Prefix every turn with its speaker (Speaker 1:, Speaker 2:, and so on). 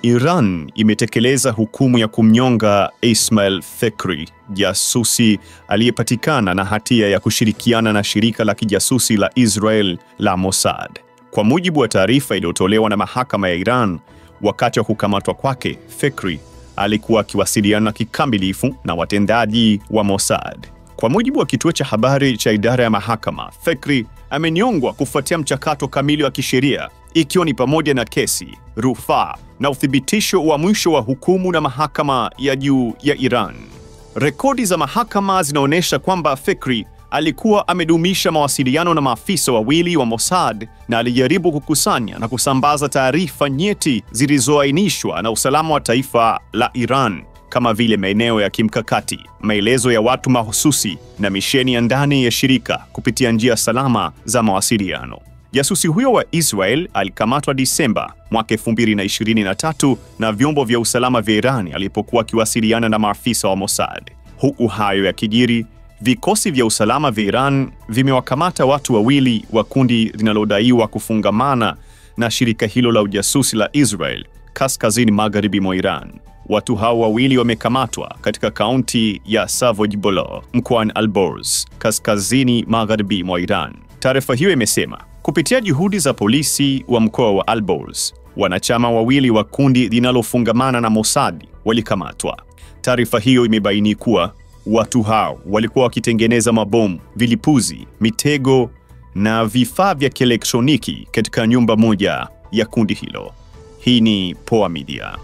Speaker 1: Iran imetekeleza hukumu ya kumnyonga Ismail Fekri, jasusi aliyepatikana na hatia ya kushirikiana na shirika la kijasusi la Israel la Mossad. Kwa mujibu wa taarifa iliyotolewa na mahakama ya Iran, wakati wa kukamatwa kwake, Fekri alikuwa akiwasiliana kikamilifu na watendaji wa Mossad. Kwa mujibu wa kituo cha habari cha idara ya mahakama, Fekri amenyongwa kufuatia mchakato kamili wa kisheria, ikiwa ni pamoja na kesi, rufaa na uthibitisho wa mwisho wa hukumu na mahakama ya juu ya Iran. Rekodi za mahakama zinaonyesha kwamba Fekri alikuwa amedumisha mawasiliano na maafisa wawili wa Mossad na alijaribu kukusanya na kusambaza taarifa nyeti zilizoainishwa na usalama wa taifa la Iran, kama vile maeneo ya kimkakati, maelezo ya watu mahususi na misheni ya ndani ya shirika kupitia njia salama za mawasiliano. Jasusi huyo wa Israel alikamatwa Disemba mwaka 2023 na vyombo vya usalama vya Iran alipokuwa akiwasiliana na maafisa wa Mossad. Huku hayo yakijiri, vikosi vya usalama vya Iran vimewakamata watu wawili wa kundi linalodaiwa kufungamana na shirika hilo la ujasusi la Israel kaskazini magharibi mwa Iran. Watu hao wawili wamekamatwa katika kaunti ya Savoj-Bolo mkoani Alborz, kaskazini magharibi mwa Iran. Taarifa hiyo imesema kupitia juhudi za polisi wa mkoa wa Alborz, wanachama wawili wa kundi linalofungamana na Mossad walikamatwa. Taarifa hiyo imebaini kuwa watu hao walikuwa wakitengeneza mabomu, vilipuzi, mitego na vifaa vya kielektroniki katika nyumba moja ya kundi hilo. Hii ni Poa Media.